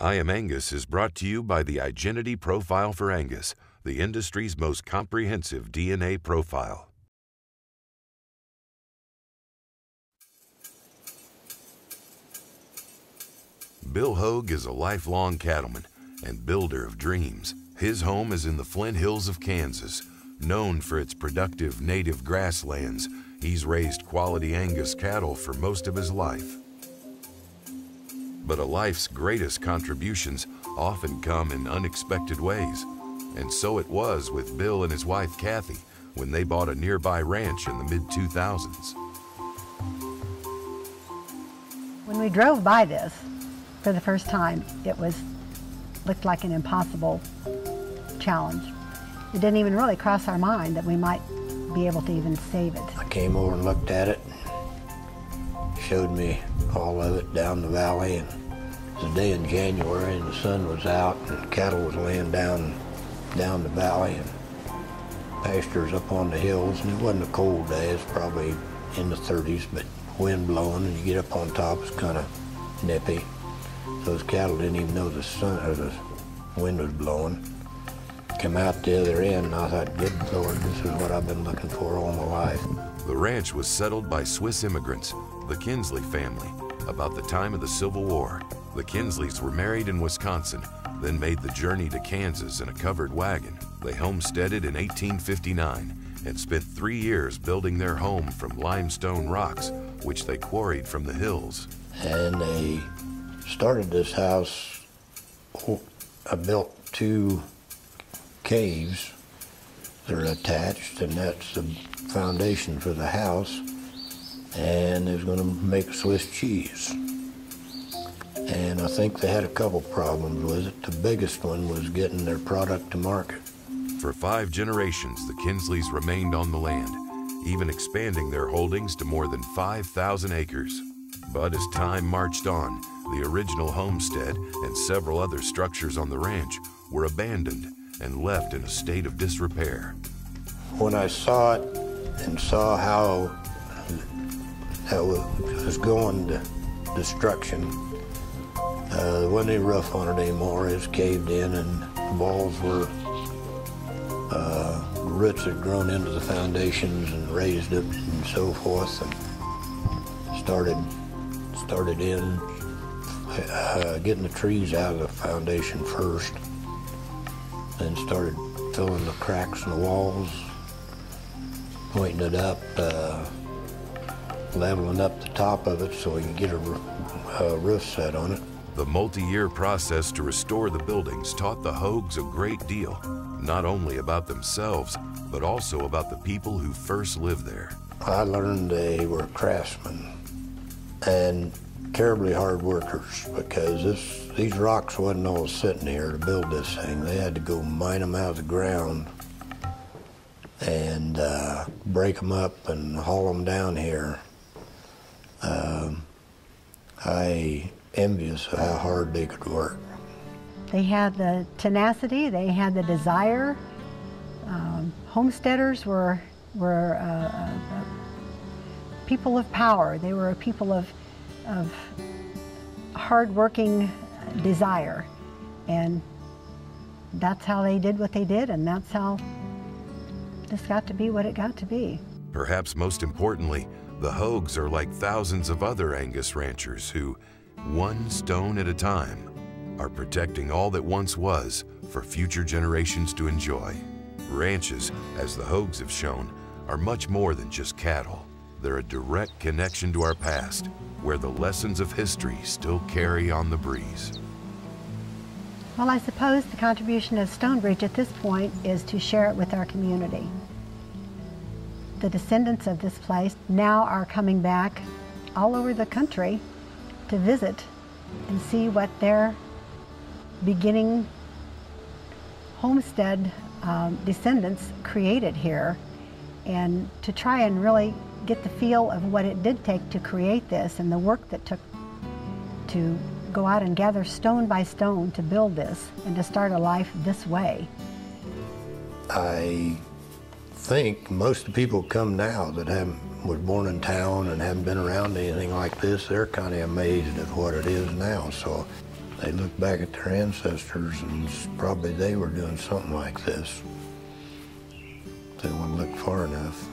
I Am Angus is brought to you by the Igenity Profile for Angus, the industry's most comprehensive DNA profile. Bill Hogue is a lifelong cattleman and builder of dreams. His home is in the Flint Hills of Kansas. Known for its productive native grasslands, he's raised quality Angus cattle for most of his life. But a life's greatest contributions often come in unexpected ways. And so it was with Bill and his wife Kathy when they bought a nearby ranch in the mid-2000s. When we drove by this for the first time, it looked like an impossible challenge. It didn't even really cross our mind that we might be able to even save it. I came over and looked at it, showed me all of it down the valley, and it was a day in January and the sun was out and cattle was laying down the valley and pastures up on the hills, and it wasn't a cold day. It's probably in the 30s, but wind blowing, and you get up on top, it's kind of nippy. Those cattle didn't even know the sun or the wind was blowing. Come out the other end, and I thought, good Lord, this is what I've been looking for all my life. The ranch was settled by Swiss immigrants, the Kinsley family, about the time of the Civil War. The Kinsleys were married in Wisconsin, then made the journey to Kansas in a covered wagon. They homesteaded in 1859 and spent 3 years building their home from limestone rocks, which they quarried from the hills. And they started this house. I built 2 caves that are attached, and that's the foundation for the house. And they was going to make Swiss cheese. And I think they had a couple problems with it. The biggest one was getting their product to market. For 5 generations, the Kinsleys remained on the land, even expanding their holdings to more than 5,000 acres. But as time marched on, the original homestead and several other structures on the ranch were abandoned and left in a state of disrepair. When I saw it and saw how that was going to destruction, there wasn't any roof on it anymore. It was caved in, and the walls were, roots had grown into the foundations and raised it and so forth, and started in getting the trees out of the foundation first, then started filling the cracks in the walls, pointing it up, leveling up the top of it so we can get a roof set on it. The multi-year process to restore the buildings taught the Hogues a great deal, not only about themselves, but also about the people who first lived there. I learned they were craftsmen and terribly hard workers, because these rocks wasn't all sitting here to build this thing. They had to go mine them out of the ground and break them up and haul them down here. I envious of how hard they could work. They had the tenacity, they had the desire. Homesteaders were people of power. They were a people of hard-working desire, and that's how they did what they did, and that's how this got to be what it got to be. Perhaps most importantly, the Hogues are like thousands of other Angus ranchers who, one stone at a time, are protecting all that once was for future generations to enjoy. Ranches, as the Hogues have shown, are much more than just cattle. They're a direct connection to our past, where the lessons of history still carry on the breeze. Well, I suppose the contribution of Stonebridge at this point is to share it with our community. The descendants of this place now are coming back all over the country to visit and see what their beginning homestead descendants created here, and to try and really get the feel of what it did take to create this and the work that took to go out and gather stone by stone to build this and to start a life this way. I think most of the people come now that was born in town and haven't been around anything like this, they're kind of amazed at what it is now. So They look back at their ancestors and probably they were doing something like this. They wouldn't look far enough.